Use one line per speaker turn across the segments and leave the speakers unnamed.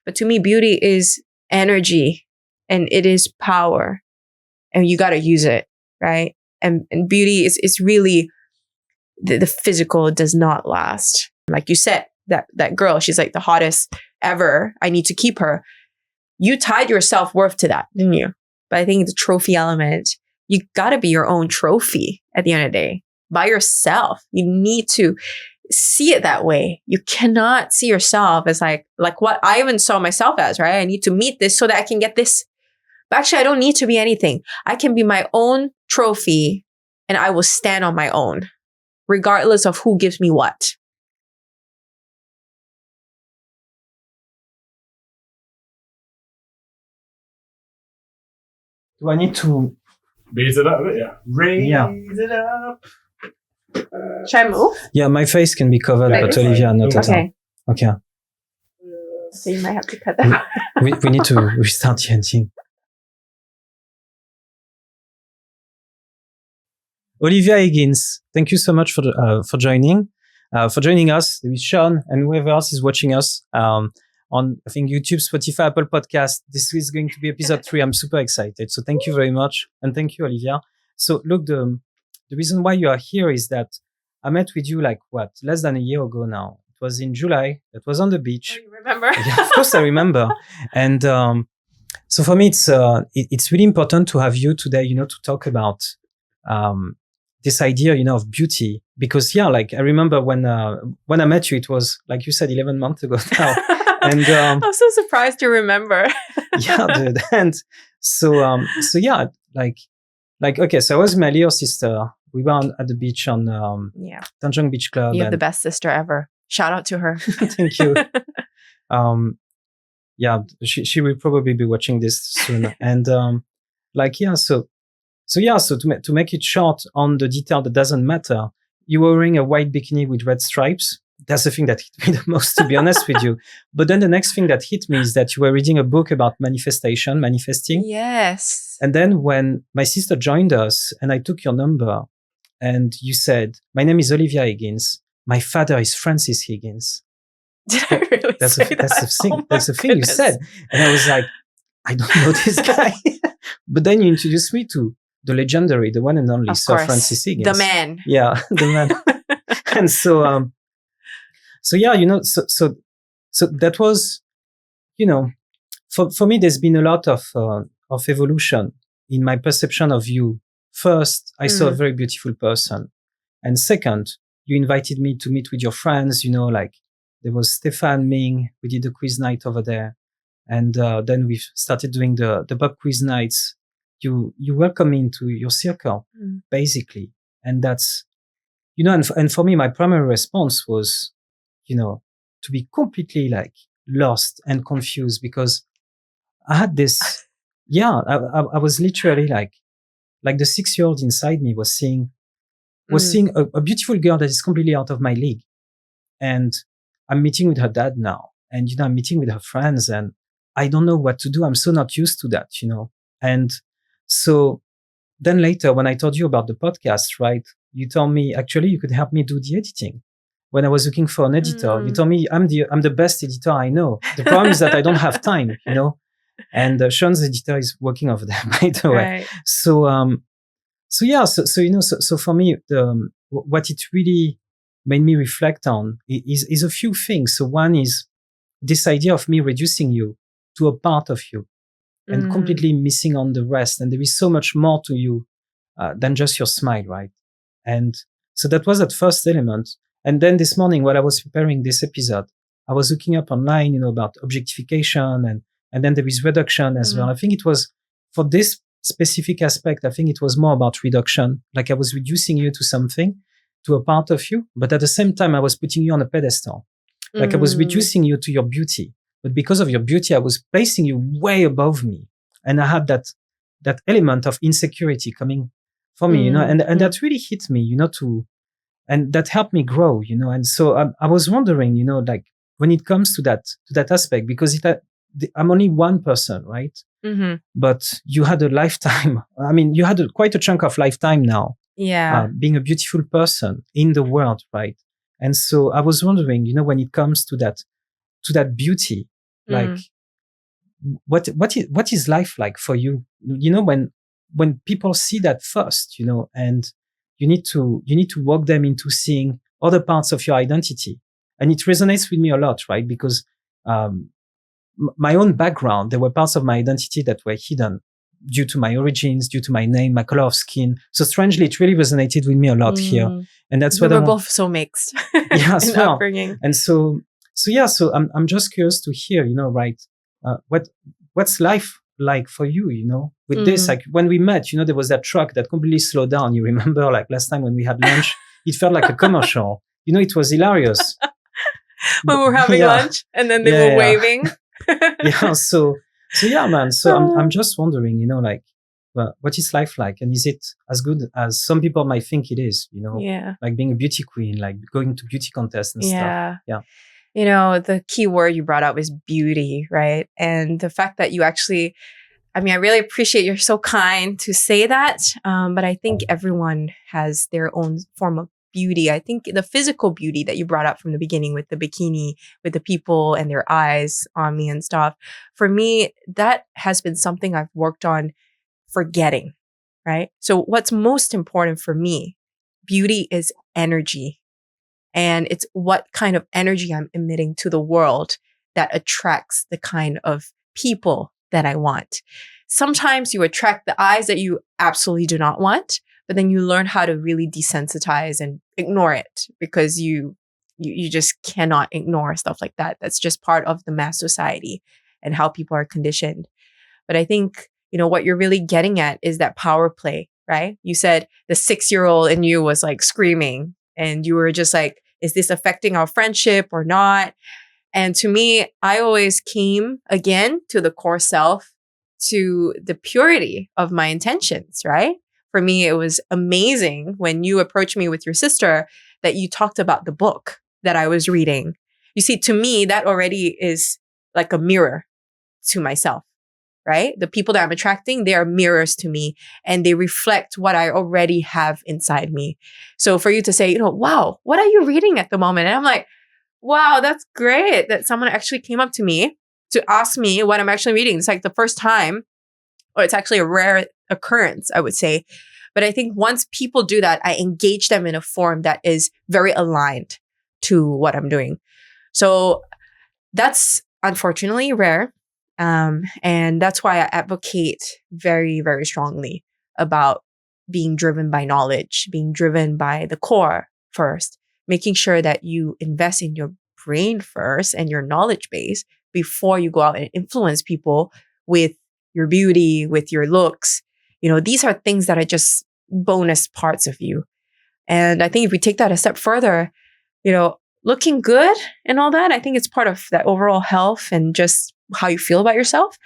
But to me, beauty is energy and it is power, and you got to use it, right? And beauty is really the physical does not last. Like you said, that girl, she's like the hottest ever. I need to keep her. You tied your self-worth to that, didn't you? But I think the trophy element, you got to be your own trophy at the end of the day by yourself. You need to see it that way. You cannot see yourself as like what I even saw myself as, right? I need to meet this so that I can get this. But actually, I don't need to be anything. I can be my own trophy and I will stand on my own, regardless of who gives me what.
Do I need to
raise it up? Yeah. Raise it up.
Should I move?
Yeah, my face can be covered,
Like
but
this?
Olivia, not at all.
Okay.
Okay.
So you might have to cut that out.
We need to restart the editing. Olivia Higgins, thank you so much for joining us. There is Sean and whoever else is watching us on, I think, YouTube, Spotify, Apple Podcast. This is going to be episode 3. I'm super excited. So thank you very much. And thank you, Olivia. So look, the reason why you are here is that I met with you less than a year ago now. It was in July. It was on the beach.
Oh, you remember?
Yeah, of course I remember. And so for me, it's really important to have you today, to talk about this idea, of beauty. Because I remember when I met you, it was, like you said, 11 months ago now. And
I'm so surprised you remember.
yeah, dude. And okay, so I was with my little sister. We were at the beach on Tanjung Beach Club.
You have the best sister ever. Shout out to her.
Thank you. She will probably be watching this soon. And so to make it short on the detail that doesn't matter, you were wearing a white bikini with red stripes. That's the thing that hit me the most, to be honest with you. But then the next thing that hit me is that you were reading a book about manifesting.
Yes.
And then when my sister joined us and I took your number and you said, "My name is Olivia Higgins. My father is Francis Higgins."
Did I really
That's
say that?
the thing.
Oh
That's the
my
thing you
goodness.
said. And I was like, I don't know this guy. But then you introduced me to the legendary, the one and only
Of
Sir
course.
Francis Higgins.
The man.
Yeah, the man. And so that was, for me, there's been a lot of evolution in my perception of you. First, I saw a very beautiful person. And second, you invited me to meet with your friends, there was Stefan, Ming, we did a quiz night over there. And then we started doing the pub quiz nights. You welcome me into your circle, basically. And that's, and for me, my primary response was, to be completely lost and confused because I had this, I was literally like the 6-year-old inside me was seeing a beautiful girl that is completely out of my league. And I'm meeting with her dad now. And, I'm meeting with her friends and I don't know what to do. I'm so not used to that, And so then later when I told you about the podcast, right, you told me actually you could help me do the editing. When I was looking for an editor, you told me I'm the best editor I know. The problem is that I don't have time, And Sean's editor is working over there, by the way.
Right.
So for me, what it really made me reflect on is a few things. So one is this idea of me reducing you to a part of you and completely missing on the rest. And there is so much more to you than just your smile, right? And so that was that first element. And then this morning, while I was preparing this episode, I was looking up online, about objectification and then there is reduction as well. I think it was for this specific aspect, I think it was more about reduction. Like I was reducing you to something, to a part of you, but at the same time, I was putting you on a pedestal. Like I was reducing you to your beauty, but because of your beauty, I was placing you way above me. And I had that element of insecurity coming for me, and that really hit me, and that helped me grow, and so I was wondering, when it comes to that aspect, because I'm only one person, right? But you had a lifetime. I mean, you had quite a chunk of lifetime now.
Yeah.
Being a beautiful person in the world, right? And so I was wondering, when it comes to that beauty, what is life like for you? You know, when people see that first, you know, and you need to walk them into seeing other parts of your identity. And it resonates with me a lot, right? Because, my own background, there were parts of my identity that were hidden due to my origins, due to my name, my color of skin. So strangely, it really resonated with me a lot here. And that's what
we're both so mixed.
Yeah,
in
well.
upbringing.
And so I'm just curious to hear, you know, right, what's life like for you, you know, with this, like when we met, you know, there was that truck that completely slowed down. You remember, like last time when we had lunch, it felt like a commercial. You know, it was hilarious.
When we were having lunch and then they were waving.
So yeah, man. So I'm just wondering, you know, like, what is life like? And is it as good as some people might think it is, you know?
Yeah.
Like being a beauty queen, like going to beauty contests and stuff. Yeah.
You know, the key word you brought up is beauty, right? And the fact that you actually, I mean, I really appreciate you're so kind to say that. But I think everyone has their own form of beauty. I think the physical beauty that you brought up from the beginning with the bikini, with the people and their eyes on me and stuff, for me, that has been something I've worked on forgetting, right? So what's most important for me, beauty is energy. And it's what kind of energy I'm emitting to the world that attracts the kind of people that I want. Sometimes you attract the eyes that you absolutely do not want, but then you learn how to really desensitize and ignore it because you just cannot ignore stuff like that. That's just part of the mass society and how people are conditioned. But I think, you know, what you're really getting at is that power play, right? You said the 6-year-old in you was like screaming and you were just like, is this affecting our friendship or not? And to me, I always came again to the core self, to the purity of my intentions, right? For me, it was amazing when you approached me with your sister that you talked about the book that I was reading. You see, to me, that already is like a mirror to myself, right? The people that I'm attracting, they are mirrors to me and they reflect what I already have inside me. So for you to say, you know, wow, what are you reading at the moment? And I'm like, wow, that's great that someone actually came up to me to ask me what I'm actually reading. It's like the first time, or it's actually a rare occurrence, I would say. But I think once people do that, I engage them in a form that is very aligned to what I'm doing. So that's unfortunately rare. And that's why I advocate very, very strongly about being driven by knowledge, being driven by the core first, making sure that you invest in your brain first and your knowledge base before you go out and influence people with your beauty, with your looks. You know, these are things that are just bonus parts of you. And I think if we take that a step further, you know, looking good and all that, I think it's part of that overall health and just how you feel about yourself.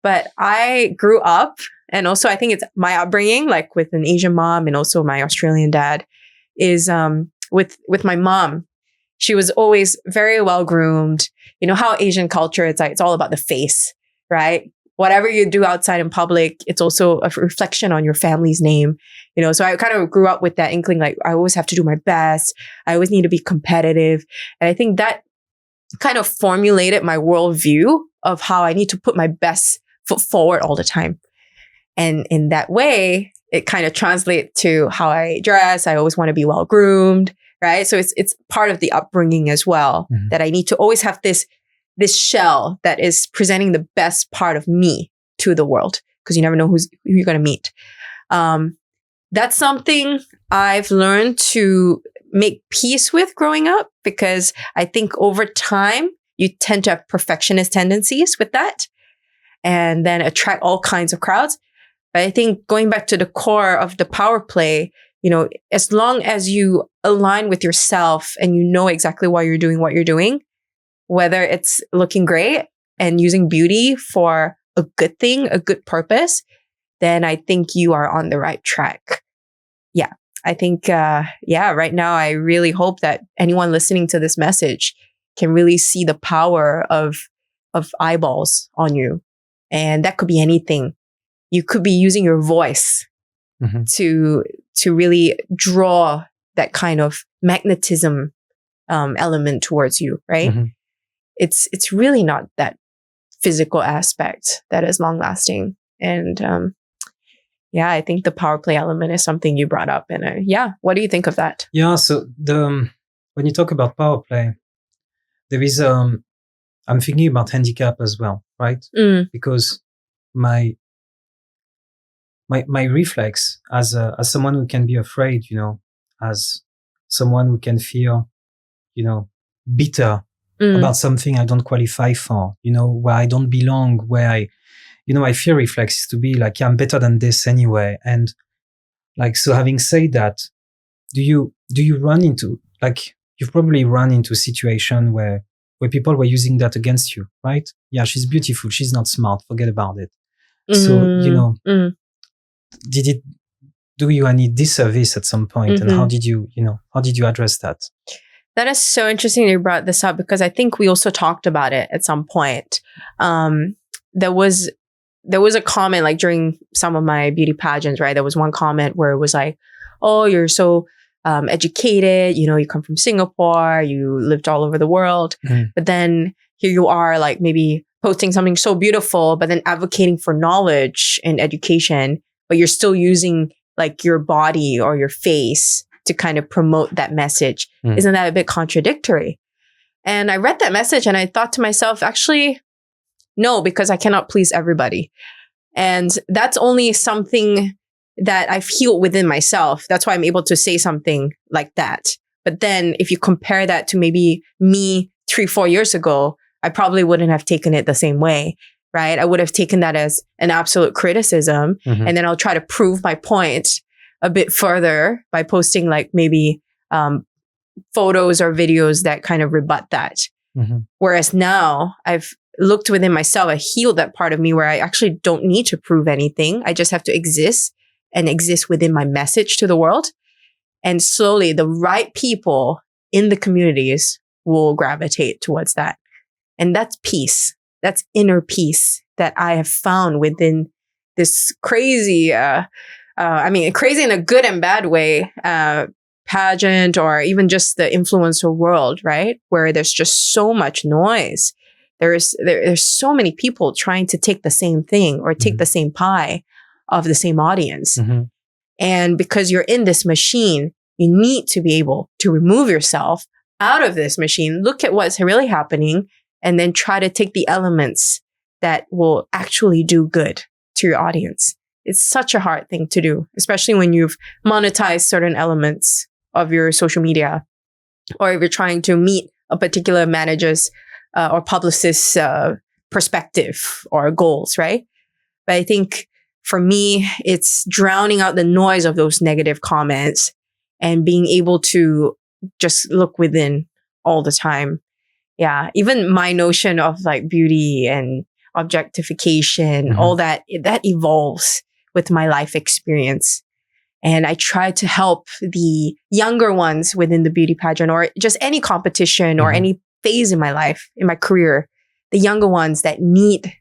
But I grew up, and also I think it's my upbringing, like with an Asian mom and also my Australian dad, is with my mom. She was always very well groomed. You know how Asian culture, it's like, it's all about the face, right? Whatever you do outside in public, it's also a reflection on your family's name. You know, so I kind of grew up with that inkling, like I always have to do my best. I always need to be competitive. And I think that kind of formulated my worldview of how I need to put my best foot forward all the time. And in that way, it kind of translates to how I dress. I always want to be well groomed, right? So it's part of the upbringing as well, that I need to always have this shell that is presenting the best part of me to the world, because you never know who you're going to meet. That's something I've learned to make peace with growing up, because I think over time, you tend to have perfectionist tendencies with that and then attract all kinds of crowds. But I think going back to the core of the power play, you know, as long as you align with yourself and you know exactly why you're doing what you're doing, whether it's looking great and using beauty for a good thing, a good purpose, then I think you are on the right track. Yeah, I think, right now, I really hope that anyone listening to this message can really see the power of eyeballs on you. And that could be anything. You could be using your voice to really draw that kind of magnetism element towards you, right? It's really not that physical aspect that is long lasting. And I think the power play element is something you brought up. And what do you think of that?
Yeah. So when you talk about power play, there is I'm thinking about handicap as well, right? Because my reflex as someone who can be afraid, as someone who can feel, bitter about something I don't qualify for, where I don't belong, where my fear reflex is to be like, I'm better than this anyway. And like, so having said that, do you run into, like, you've probably run into a situation where people were using that against you, right? Yeah, she's beautiful. She's not smart. Forget about it. So, did it do you any disservice at some point? And how did you address that?
That is so interesting you brought this up, because I think we also talked about it at some point. There was a comment, like during some of my beauty pageants, right? There was one comment where it was like, oh, you're so educated, you come from Singapore, you lived all over the world, but then here you are, like maybe posting something so beautiful, but then advocating for knowledge and education, but you're still using like your body or your face to kind of promote that message. Isn't that a bit contradictory? And I read that message and I thought to myself, actually, no, because I cannot please everybody. And that's only something that I've healed within myself. That's why I'm able to say something like that. But then if you compare that to maybe me 3-4 years ago, I probably wouldn't have taken it the same way, right? I would have taken that as an absolute criticism. And then I'll try to prove my point a bit further by posting like maybe photos or videos that kind of rebut that. Whereas now I've looked within myself, I healed that part of me where I actually don't need to prove anything. I just have to exist and exist within my message to the world. And slowly the right people in the communities will gravitate towards that. And that's peace. That's inner peace that I have found within this crazy, crazy in a good and bad way, pageant, or even just the influencer world, right? Where there's just so much noise. There's so many people trying to take the same thing or take the same pie of the same audience. And because you're in this machine, you need to be able to remove yourself out of this machine, look at what's really happening, and then try to take the elements that will actually do good to your audience. It's such a hard thing to do, especially when you've monetized certain elements of your social media, or if you're trying to meet a particular manager's or publicist's perspective or goals, right? But I think for me, it's drowning out the noise of those negative comments and being able to just look within all the time. Yeah. Even my notion of like beauty and objectification, all that evolves with my life experience. And I try to help the younger ones within the beauty pageant or just any competition or any phase in my life, in my career, the younger ones that need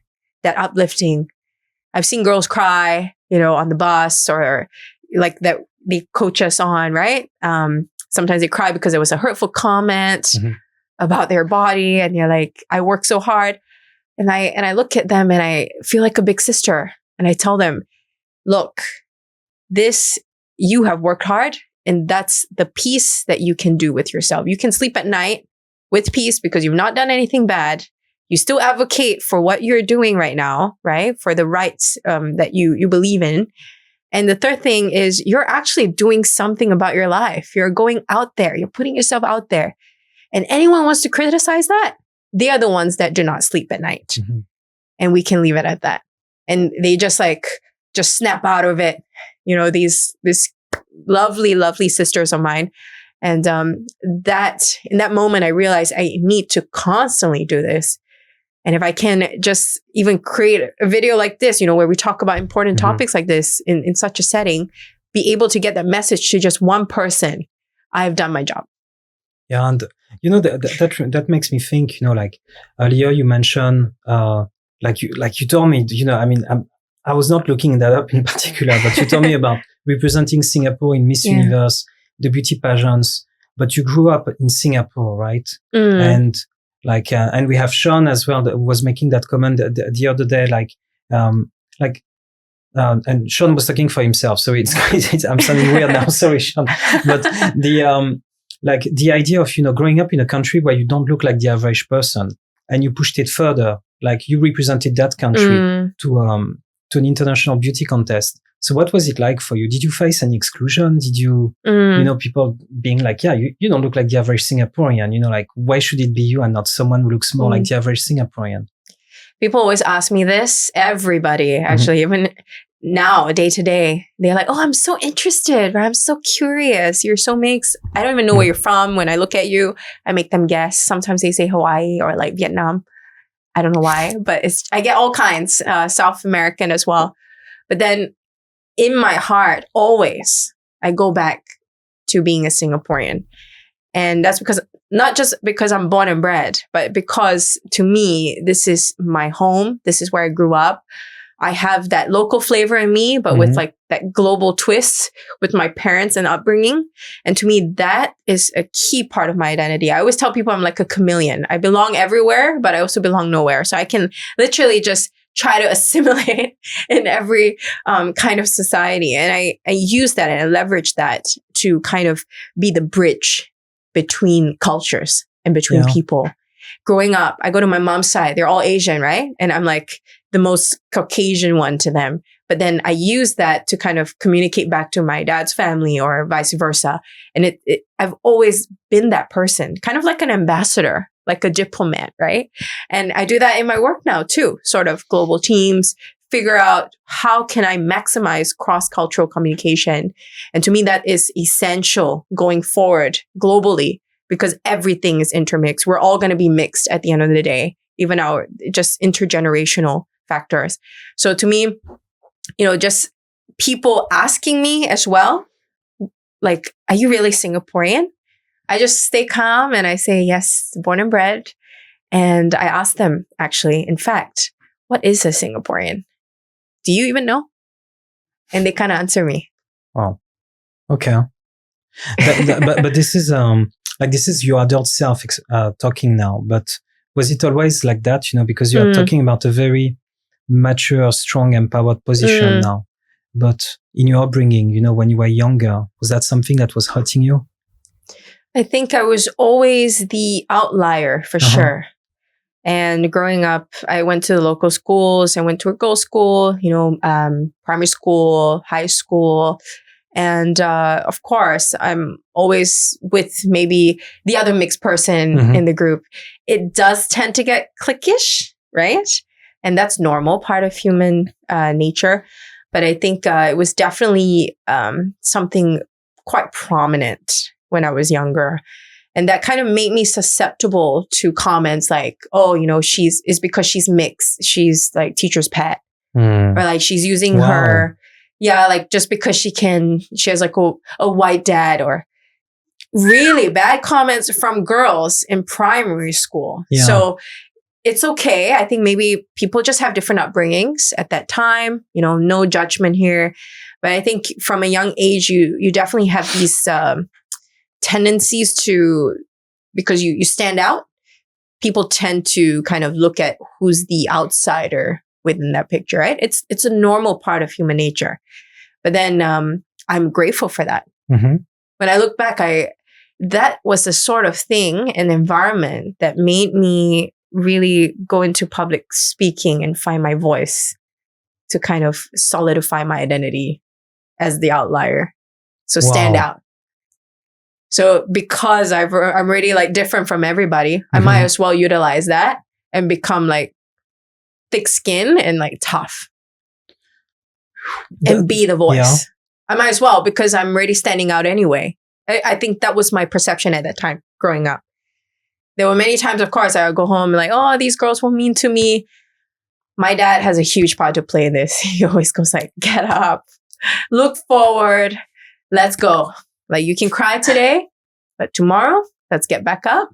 that uplifting. I've seen girls cry, on the bus, or like that they coach us on, right? Sometimes they cry because it was a hurtful comment about their body. And you're like, I work so hard. And I look at them and I feel like a big sister. And I tell them, look, you have worked hard, and that's the peace that you can do with yourself. You can sleep at night with peace because you've not done anything bad. You still advocate for what you're doing right now, right? For the rights that you believe in. And the third thing is you're actually doing something about your life. You're going out there. You're putting yourself out there. And anyone wants to criticize that, they are the ones that do not sleep at night. And we can leave it at that. And they just snap out of it. These lovely, lovely sisters of mine. And in that moment, I realized I need to constantly do this. And if I can just even create a video like this, where we talk about important topics like this in such a setting, be able to get that message to just one person, I've done my job.
Yeah. And, that makes me think, like earlier you mentioned, like you told me, I was not looking that up in particular, but you told me about representing Singapore in Miss Universe, the beauty pageants, but you grew up in Singapore, right? And And we have Sean as well that was making that comment the other day, and Sean was talking for himself, so I'm sounding weird now. Sorry, Sean. But the idea of, growing up in a country where you don't look like the average person, and you pushed it further, like you represented that country to an international beauty contest. So what was it like for you? Did you face any exclusion? Did you, people being like, yeah, you don't look like the average Singaporean, why should it be you and not someone who looks more like the average Singaporean?
People always ask me this. Everybody, actually, even now, day to day, they're like, oh, I'm so interested. I'm so curious. You're so mixed. I don't even know where you're from. When I look at you, I make them guess. Sometimes they say Hawaii or like Vietnam. I don't know why, but I get all kinds, South American as well. But then in my heart, always, I go back to being a Singaporean. And that's not just because I'm born and bred, but because to me, this is my home. This is where I grew up. I have that local flavor in me, but with like that global twist with my parents and upbringing. And to me, that is a key part of my identity. I always tell people I'm like a chameleon. I belong everywhere, but I also belong nowhere. So I can literally just try to assimilate in every kind of society. And I use that and I leverage that to kind of be the bridge between cultures and between people. Growing up, I go to my mom's side. They're all Asian, right? And I'm like the most Caucasian one to them. But then I use that to kind of communicate back to my dad's family or vice versa. And I've always been that person, kind of like an ambassador, like a diplomat, right? And I do that in my work now too, sort of global teams, figure out how can I maximize cross-cultural communication. And to me, that is essential going forward globally because everything is intermixed. We're all going to be mixed at the end of the day, even our just intergenerational factors. So to me, just people asking me as well, like, are you really Singaporean? I just stay calm and I say, yes, born and bred. And I ask them, actually, in fact, what is a Singaporean? Do you even know? And they kind of answer me.
Wow. Okay. but this is your adult self talking now. But was it always like that? Because you are talking about a very mature, strong, empowered position now. But in your upbringing, when you were younger, was that something that was hurting you?
I think I was always the outlier for sure. And growing up, I went to the local schools. I went to a girls' school, primary school, high school. And of course, I'm always with maybe the other mixed person in the group. It does tend to get cliquish, right? And that's normal, part of human nature. But I think it was definitely something quite prominent when I was younger. And that kind of made me susceptible to comments like, oh, it's because she's mixed. She's like teacher's pet. Or like she's using her, like just because she has like a white dad, or really bad comments from girls in primary school. Yeah. So it's okay. I think maybe people just have different upbringings at that time, no judgment here. But I think from a young age, you definitely have these tendencies because you stand out, people tend to kind of look at who's the outsider within that picture, right? It's a normal part of human nature. But then I'm grateful for that. When I look back, that was the sort of thing, an environment that made me really go into public speaking and find my voice to kind of solidify my identity as the outlier. So stand out. So because I'm already like different from everybody, I might as well utilize that and become like thick skin and like tough and be the voice. Yeah. I might as well, because I'm already standing out anyway. I think that was my perception at that time growing up. There were many times, of course, I would go home and like, oh, these girls were mean to me. My dad has a huge part to play in this. He always goes like, get up, look forward, let's go. Like, you can cry today, but tomorrow, let's get back up.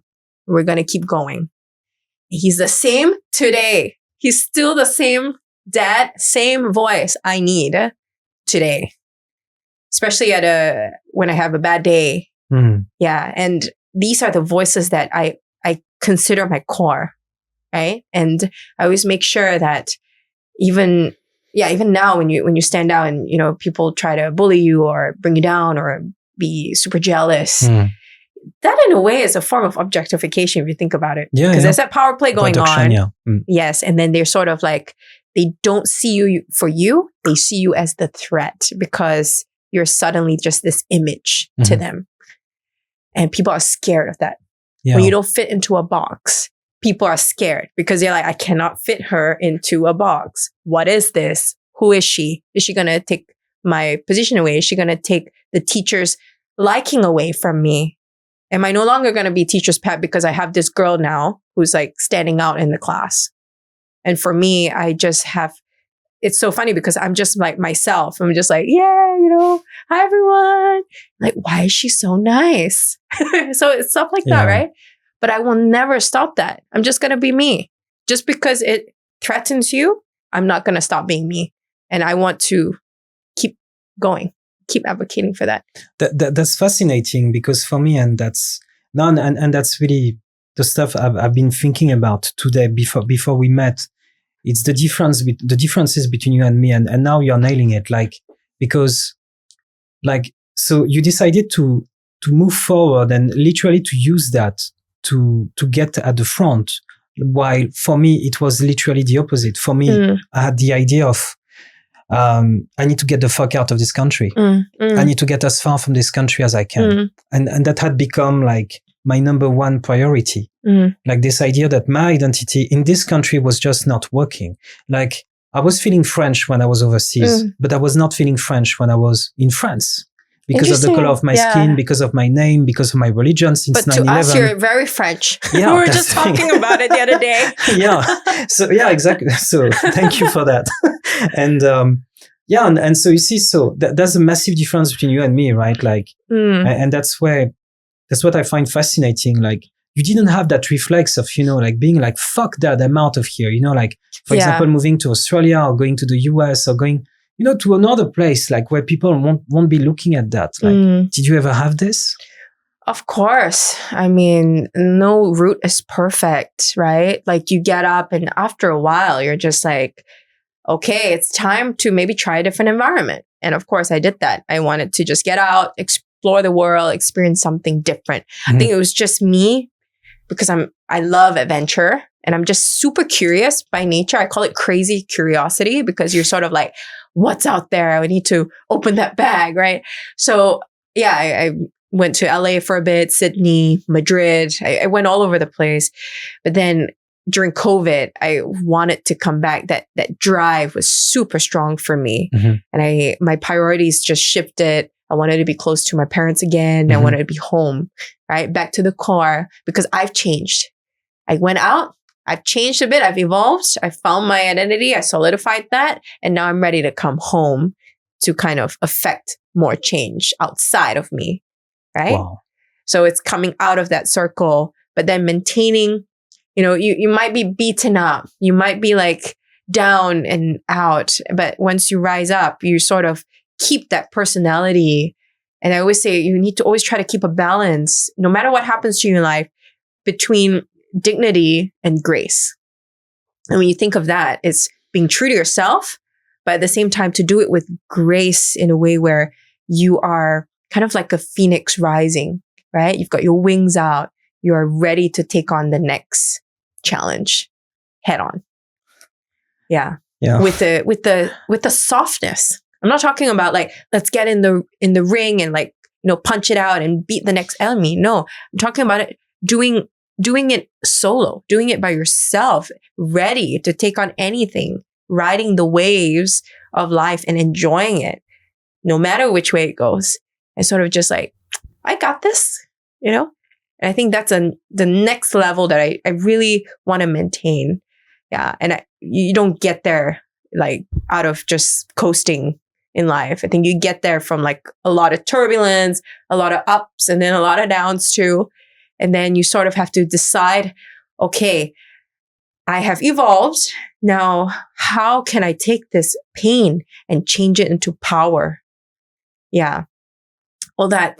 We're going to keep going. He's the same today. He's still the same dad, same voice I need today. Especially when I have a bad day. Yeah. And these are the voices that I I consider my core, right? And I always make sure that even now when you stand out and, people try to bully you or bring you down or be super jealous, that in a way is a form of objectification if you think about it. Because there's that power play going on. Yes. And then they're sort of like, they don't see you for you. They see you as the threat because you're suddenly just this image to them. And people are scared of that. Yeah. When you don't fit into a box, people are scared because they're like, I cannot fit her into a box. What is this? Who is she? Is she going to take my position away? Is she going to take the teacher's liking away from me? Am I no longer going to be teacher's pet because I have this girl now who's like standing out in the class? And for me, I just have, it's so funny because I'm just like myself. I'm just like, yeah, hi everyone. Like, why is she so nice? So it's stuff like that, right? But I will never stop that. I'm just going to be me. Just because it threatens you, I'm not going to stop being me. And I want to keep going, keep advocating for that.
That's fascinating because for me, and that's really the stuff I've been thinking about today before we met. It's the differences between you and me. And now you're nailing it. So you decided to move forward and literally to use that to get at the front. While for me, it was literally the opposite. For me, I had the idea of, I need to get the fuck out of this country. I need to get as far from this country as I can. And that had become like my number one priority. Like this idea that my identity in this country was just not working. Like I was feeling French when I was overseas, but I was not feeling French when I was in France. Because of the color of my skin, because of my name, because of my religion since 9/11.
But to us, you're very French. Yeah, we were just talking about it the other day.
So exactly. So thank you for that. And and so you see, so there's a massive difference between you and me, right? Like, and that's what I find fascinating. Like, you didn't have that reflex of, like being like, fuck that, I'm out of here. Like, for example, moving to Australia or going to the US or going, to another place, like where people won't be looking at that. Like, did you ever have this?
Of course. I mean, no route is perfect, right? Like you get up and after a while, you're just like, okay, it's time to maybe try a different environment. And of course I did that. I wanted to just get out, explore the world, experience something different. I think it was just me because I love adventure and I'm just super curious by nature. I call it crazy curiosity because you're sort of like, what's out there? We need to open that bag, right? So yeah, I went to LA for a bit, Sydney, Madrid. I went all over the place. But then during COVID, I wanted to come back. That drive was super strong for me. And my priorities just shifted. I wanted to be close to my parents again. I wanted to be home, right? Back to the core because I've changed. I went out. I've changed a bit. I've evolved. I found my identity. I solidified that. And now I'm ready to come home to kind of affect more change outside of me. Right. Wow. So it's coming out of that circle, but then maintaining, you might be beaten up. You might be like down and out. But once you rise up, you sort of keep that personality. And I always say you need to always try to keep a balance, no matter what happens to you in life, between dignity and grace. And when you think of that, it's being true to yourself, but at the same time to do it with grace in a way where you are kind of like a phoenix rising, right? You've got your wings out. You're ready to take on the next challenge head on. Yeah. With the softness. I'm not talking about like, let's get in the ring and like, punch it out and beat the next enemy. No, I'm talking about it doing it solo, doing it by yourself, ready to take on anything, riding the waves of life and enjoying it, no matter which way it goes. And sort of just like, I got this, And I think that's the next level that I really want to maintain. Yeah. And you don't get there like out of just coasting in life. I think you get there from like a lot of turbulence, a lot of ups and then a lot of downs too. And then you sort of have to decide, okay, I have evolved. Now, how can I take this pain and change it into power? Yeah. All that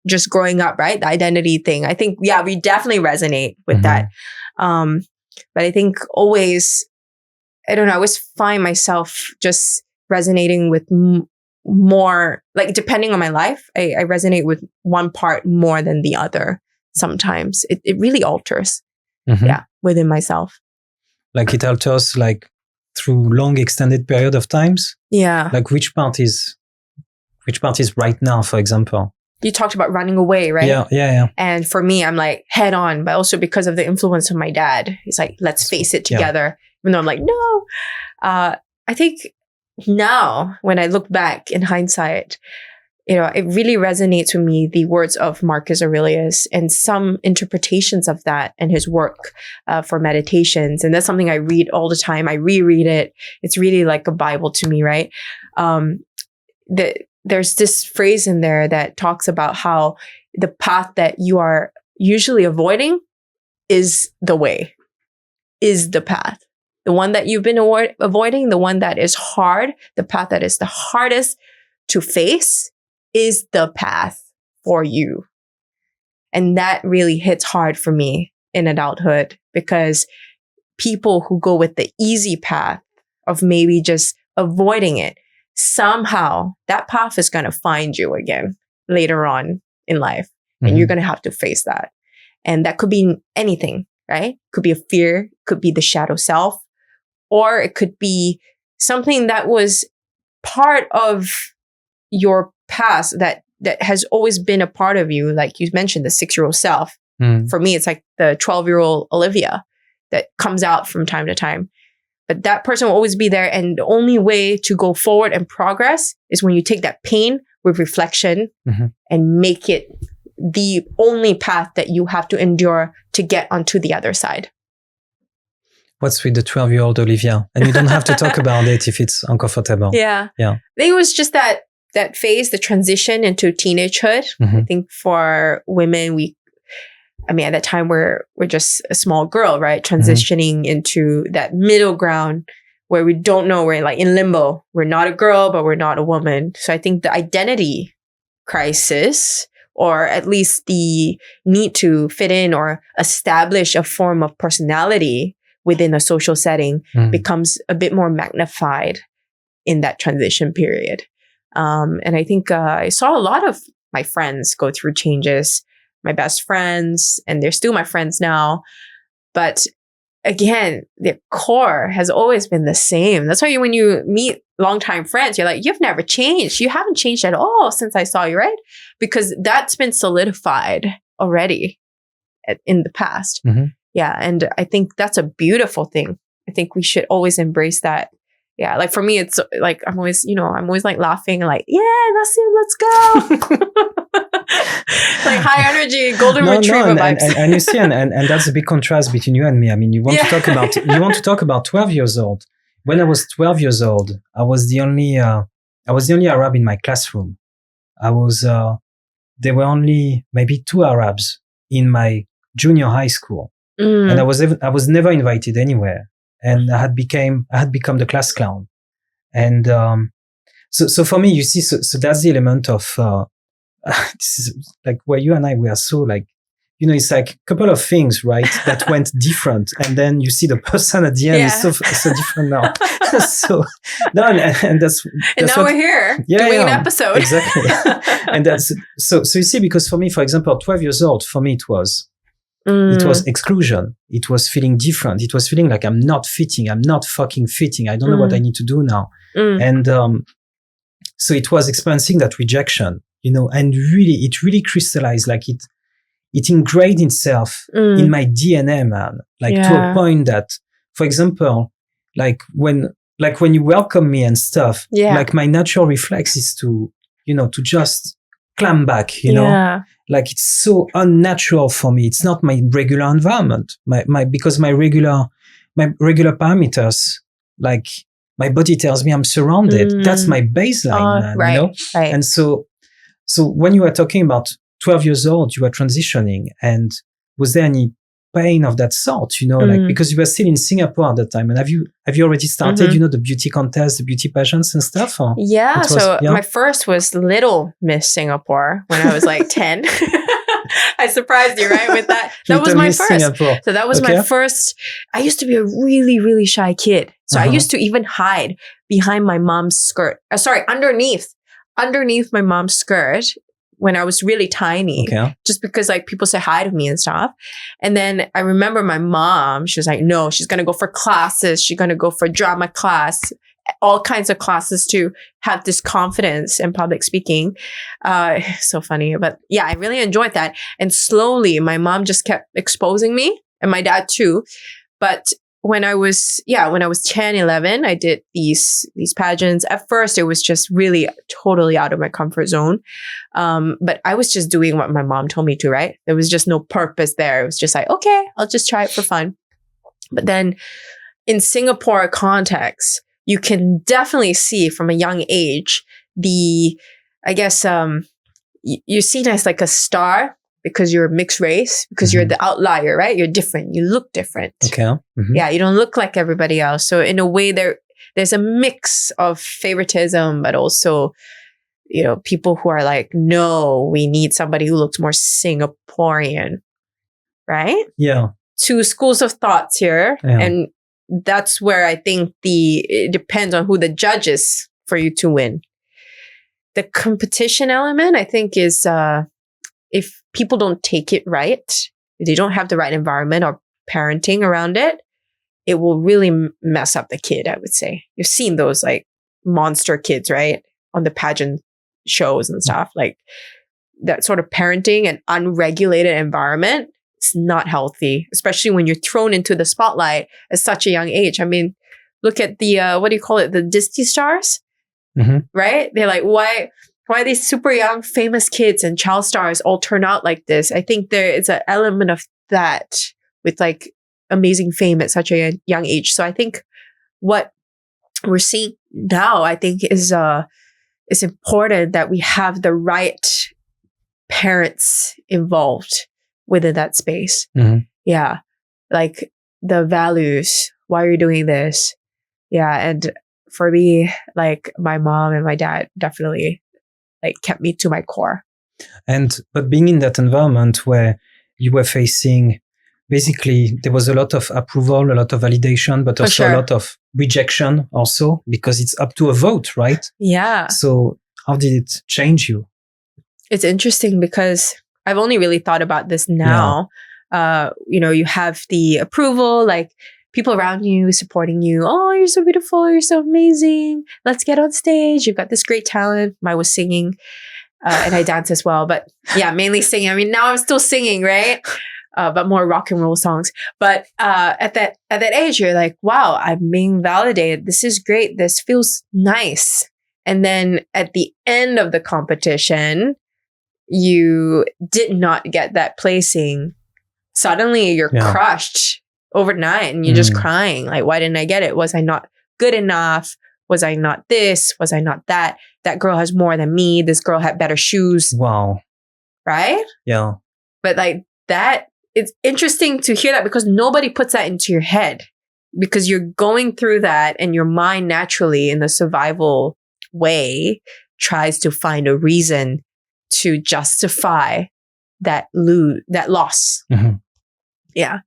just growing up, right? The identity thing. I think, yeah, we definitely resonate with that. But I think always, I don't know, I always find myself just resonating with more, like depending on my life, I resonate with one part more than the other. Sometimes it really alters, within myself.
Like it alters like through long extended period of times.
Yeah.
Like which part is right now, for example?
You talked about running away, right?
Yeah.
And for me, I'm like head on, but also because of the influence of my dad, he's like, let's face it together. Even though I'm like, no. I think now when I look back in hindsight, you know, it really resonates with me, the words of Marcus Aurelius and some interpretations of that and his work for meditations. And that's something I read all the time. I reread it. It's really like a Bible to me, right? There's this phrase in there that talks about how the path that you are usually avoiding is the way, is the path. The one that you've been avoiding, the one that is hard, the path that is the hardest to face is the path for you. And that really hits hard for me in adulthood, because people who go with the easy path of maybe just avoiding it, somehow that path is going to find you again later on in life. And you're going to have to face that. And that could be anything, right? Could be a fear, could be the shadow self, or it could be something that was part of your past that has always been a part of you. Like you mentioned, the 6-year-old self. For me, it's like the 12-year-old Olivia that comes out from time to time. But that person will always be there. And the only way to go forward and progress is when you take that pain with reflection and make it the only path that you have to endure to get onto the other side.
What's with the 12-year-old Olivia? And you don't have to talk about it if it's uncomfortable.
Yeah. I think it was just that phase, the transition into teenagehood. I think for women, at that time we're just a small girl, right? Transitioning into that middle ground where we don't know, we're like in limbo. We're not a girl, but we're not a woman. So I think the identity crisis, or at least the need to fit in or establish a form of personality within a social setting becomes a bit more magnified in that transition period. And I think I saw a lot of my friends go through changes, my best friends, and they're still my friends now. But again, the core has always been the same. That's why when you meet longtime friends, you're like, you've never changed. You haven't changed at all since I saw you, right? Because that's been solidified already in the past. Yeah. And I think that's a beautiful thing. I think we should always embrace that. Yeah. Like for me, it's like, I'm always like laughing and like, yeah, that's it. Let's go. Like high energy, golden retriever vibes.
And you see, and that's a big contrast between you and me. I mean, you want to talk about 12 years old. When I was 12 years old, I was the only Arab in my classroom. There were only maybe 2 Arabs in my junior high school. And I was never invited anywhere. And I had become the class clown. And, so for me, you see, so that's the element of, this is like where you and I, we are so like, it's like a couple of things, right? That went different. And then you see the person at the end is so different now. So, no, and that's
now we're here doing an episode.
Exactly. And that's, so you see, because for me, for example, 12 years old, for me, it was exclusion. It was feeling different. It was feeling like I'm not fitting. I'm not fucking fitting. I don't know what I need to do now. And, so it was experiencing that rejection, and it really crystallized, like it ingrained itself in my DNA, man. Like to a point that, for example, like when you welcome me and stuff, like my natural reflex is to just climb back, like it's so unnatural for me. It's not my regular environment. Because my regular parameters, like my body tells me I'm surrounded. That's my baseline, man,
right. Right.
And so when you were talking about 12 years old, you were transitioning, and was there any pain of that sort, like, because you were still in Singapore at the time. And have you already started, the beauty contest, the beauty pageants and stuff? Or
yeah. My first was Little Miss Singapore when I was like 10. I surprised you, right? With that. That was my first. Singapore. So that was my first. I used to be a really, really shy kid. So I used to even hide behind my mom's skirt. Underneath my mom's skirt when I was really tiny. Okay. Just because like people say hi to me and stuff. And then I remember my mom, she was like, no, she's going to go for classes. She's going to go for drama class, all kinds of classes to have this confidence in public speaking. So funny. But yeah, I really enjoyed that. And slowly my mom just kept exposing me, and my dad too. But when I was 10, 11, I did these pageants. At first, it was just really totally out of my comfort zone. But I was just doing what my mom told me to, right? There was just no purpose there. It was just like, okay, I'll just try it for fun. But then in Singapore context, you can definitely see from a young age, you're seen as like a star because you're mixed race, because you're the outlier, right? You're different. You look different.
Okay. Mm-hmm.
Yeah, you don't look like everybody else. So in a way, there's a mix of favoritism, but also, people who are like, no, we need somebody who looks more Singaporean, right?
Yeah.
Two schools of thoughts here. Yeah. And that's where I think it depends on who the judge is for you to win. The competition element, I think, is if people don't take it right, if they don't have the right environment or parenting around it, it will really mess up the kid, I would say. You've seen those like monster kids, right? On the pageant shows and stuff. Like that sort of parenting and unregulated environment, it's not healthy, especially when you're thrown into the spotlight at such a young age. I mean, look at the, the Disney stars, right? They're like, why these super young famous kids and child stars all turn out like this? I think there is an element of that with like amazing fame at such a young age. So I think what we're seeing now, I think is important that we have the right parents involved within that space. Yeah. Like the values. Why are you doing this? Yeah. And for me, like my mom and my dad definitely like kept me to my core.
But being in that environment where you were facing, basically there was a lot of approval, a lot of validation, but also a lot of rejection also, because it's up to a vote, right?
Yeah.
So how did it change you?
It's interesting because I've only really thought about this now. Yeah. You have the approval, like people around you supporting you. Oh, you're so beautiful. You're so amazing. Let's get on stage. You've got this great talent. I was singing and I dance as well. But yeah, mainly singing. I mean, now I'm still singing, right? But more rock and roll songs. But at that age, you're like, wow, I'm being validated. This is great. This feels nice. And then at the end of the competition, you did not get that placing. Suddenly you're crushed overnight and you're just crying. Like, why didn't I get it? Was I not good enough? Was I not this? Was I not that? That girl has more than me. This girl had better shoes.
Wow.
Right?
Yeah.
But like that, it's interesting to hear that because nobody puts that into your head, because you're going through that and your mind naturally in the survival way tries to find a reason to justify that loss. Yeah.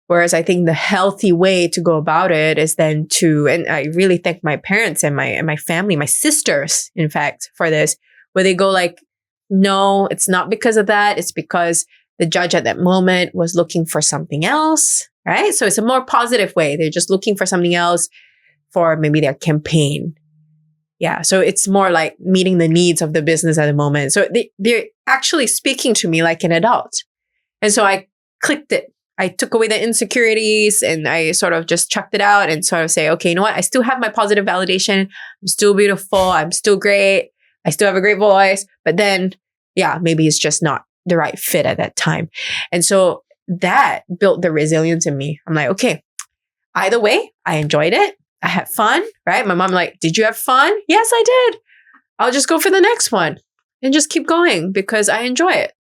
Whereas I think the healthy way to go about it is then and I really thank my parents and my family, my sisters, in fact, for this, where they go like, no, it's not because of that. It's because the judge at that moment was looking for something else, right? So it's a more positive way. They're just looking for something else for maybe their campaign. Yeah. So it's more like meeting the needs of the business at the moment. So they're actually speaking to me like an adult. And so I clicked it. I took away the insecurities and I sort of just chucked it out and sort of say, okay, you know what? I still have my positive validation. I'm still beautiful. I'm still great. I still have a great voice. But then, yeah, maybe it's just not the right fit at that time. And so that built the resilience in me. I'm like, okay, either way, I enjoyed it. I had fun, right? My mom like, did you have fun? Yes, I did. I'll just go for the next one and just keep going because I enjoy it.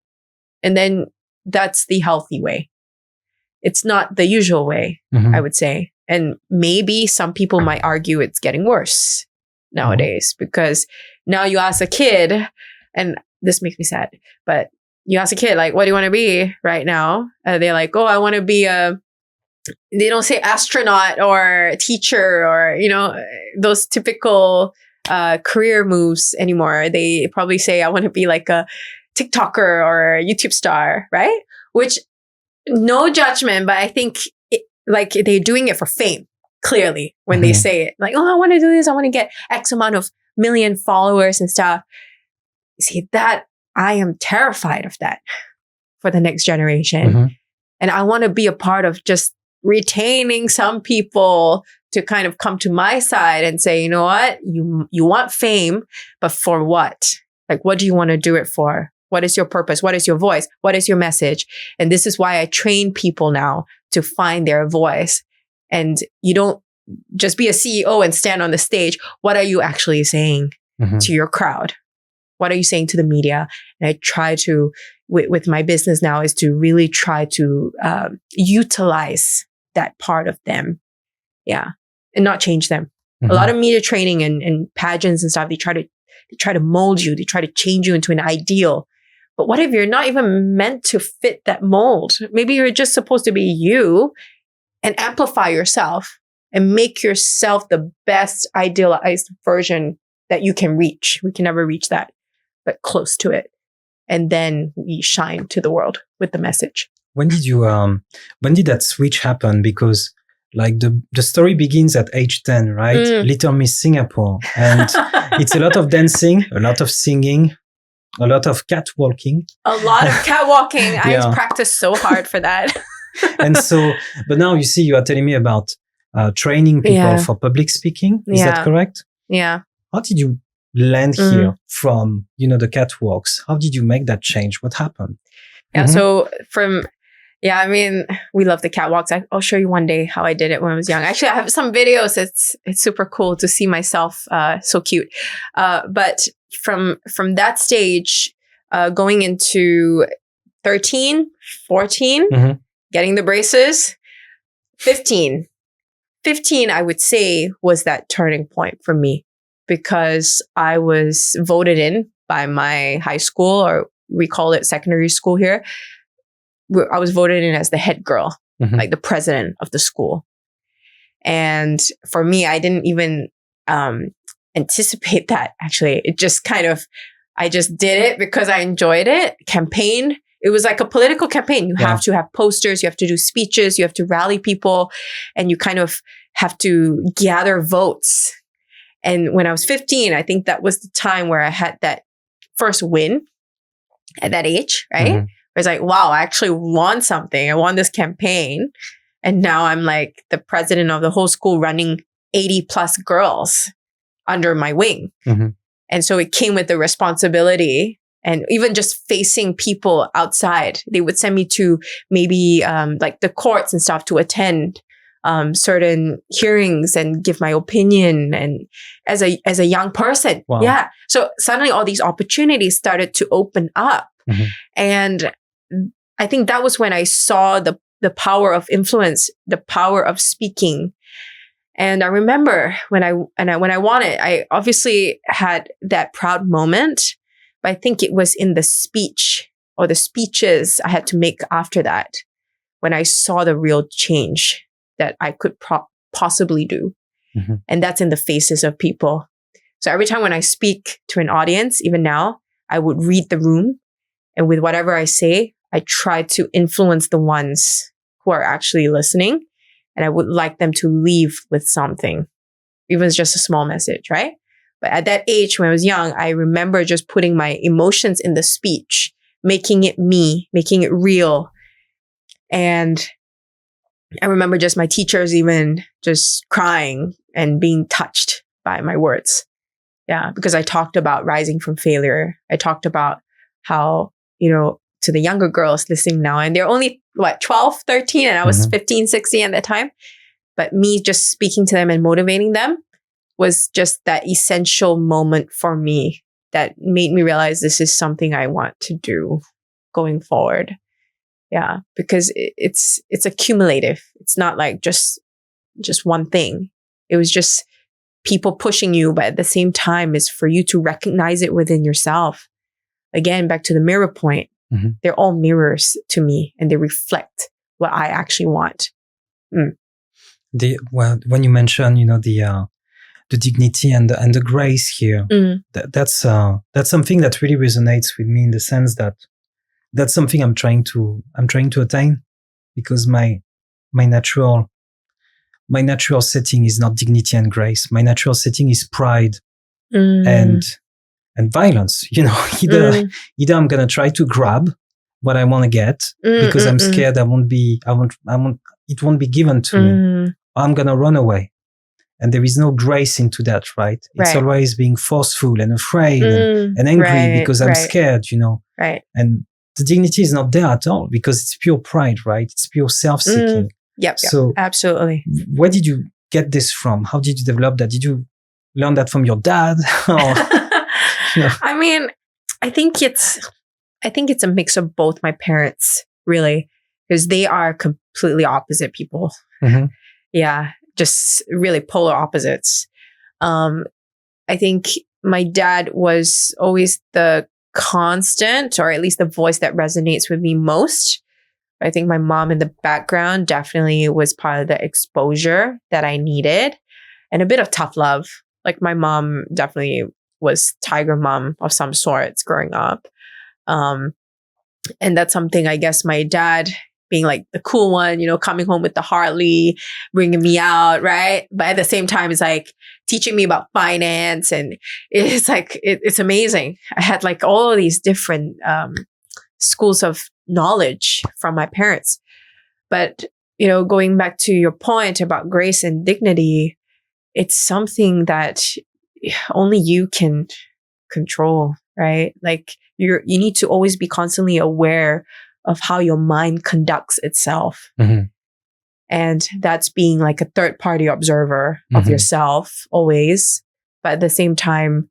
And then that's the healthy way. it's not the usual way, I would say. And maybe some people might argue it's getting worse nowadays because now you ask a kid, and this makes me sad, but you ask a kid, like, what do you want to be right now? They're like, oh, I want to be they don't say astronaut or teacher or, you know, those typical career moves anymore. They probably say, I want to be like a TikToker or a YouTube star, right? Which, no judgment, but I think like they're doing it for fame, clearly, when they say it. Like, oh, I want to do this. I want to get X amount of million followers and stuff. See, that I am terrified of that for the next generation. And I want to be a part of just retaining some people to kind of come to my side and say, you know what, you want fame, but for what? Like, what do you want to do it for? What is your purpose? What is your voice? What is your message? And this is why I train people now to find their voice. And you don't just be a CEO and stand on the stage. What are you actually saying to your crowd? What are you saying to the media? And I try to, with my business now, is to really try to utilize that part of them. Yeah. And not change them. A lot of media training and pageants and stuff, they try to mold you. They try to change you into an ideal. But what if you're not even meant to fit that mold? Maybe you're just supposed to be you and amplify yourself and make yourself the best idealized version that you can reach. We can never reach that, but close to it. And then we shine to the world with the message.
When did that switch happen? Because like the story begins at age 10, right? Little Miss Singapore. And it's a lot of dancing, a lot of singing, a lot of catwalking.
A lot of catwalking. I practiced so hard for that.
And so, but now you see, you are telling me about training people for public speaking. Is that correct?
Yeah.
How did you land here from, the catwalks? How did you make that change? What happened?
Yeah. So I mean, we love the catwalks. I'll show you one day how I did it when I was young. Actually, I have some videos. It's super cool to see myself, so cute. But from that stage, going into 13, 14, getting the braces, 15, I would say was that turning point for me because I was voted in by my high school, or we call it secondary school here. I was voted in as the head girl, like the president of the school. And for me, I didn't even anticipate that, actually. It just I just did it because I enjoyed it. Campaign. It was like a political campaign. You have to have posters, you have to do speeches, you have to rally people, and you kind of have to gather votes. And when I was 15, I think that was the time where I had that first win at that age, right? It was like, wow, I actually won something. I won this campaign. And now I'm like the president of the whole school running 80 plus girls under my wing. And so it came with the responsibility and even just facing people outside. They would send me to maybe like the courts and stuff to attend certain hearings and give my opinion. And as a young person. Wow. Yeah. So suddenly all these opportunities started to open up. And I think that was when I saw the power of influence, the power of speaking. And I remember when I won it, I obviously had that proud moment, but I think it was in the speech or the speeches I had to make after that when I saw the real change that I could possibly do. And that's in the faces of people. So every time when I speak to an audience, even now, I would read the room. And with whatever I say, I try to influence the ones who are actually listening. And I would like them to leave with something, even if it's just a small message, right? But at that age, when I was young, I remember just putting my emotions in the speech, making it me, making it real. And I remember just my teachers even just crying and being touched by my words. Yeah, because I talked about rising from failure. I talked about how, to the younger girls listening now, and they're only 12, 13, and I was 15, 16 at that time. But me just speaking to them and motivating them was just that essential moment for me that made me realize this is something I want to do going forward. Yeah, because it's accumulative. It's not like just one thing. It was just people pushing you, but at the same time is for you to recognize it within yourself. Again, back to the mirror point.
Mm-hmm.
They're all mirrors to me, and they reflect what I actually want.
When you mention, the dignity and the grace here, that's something that really resonates with me, in the sense that that's something I'm trying to attain, because my natural setting is not dignity and grace. My natural setting is pride and violence. Either I'm gonna try to grab what I want to get because I'm scared it won't be given to me, or I'm gonna run away. And there is no grace into that, right? It's always being forceful and afraid and angry because I'm scared,
Right.
And the dignity is not there at all, because it's pure pride, right? It's pure self-seeking.
Yep.
So
absolutely.
Where did you get this from? How did you develop that? Did you learn that from your dad?
I mean, I think it's a mix of both my parents, really, because they are completely opposite people.
Mm-hmm.
Yeah, just really polar opposites. I think my dad was always the constant, or at least the voice that resonates with me most. I think my mom in the background definitely was part of the exposure that I needed, and a bit of tough love. Like, my mom definitely was tiger mom of some sorts growing up. And that's something, I guess, my dad being like the cool one, coming home with the Harley, bringing me out, right? But at the same time, it's like teaching me about finance, and it's like, it's amazing. I had like all of these different schools of knowledge from my parents. But, going back to your point about grace and dignity, it's something that only you can control, right? Like, you need to always be constantly aware of how your mind conducts itself.
Mm-hmm.
And that's being like a third party observer of yourself always. But at the same time,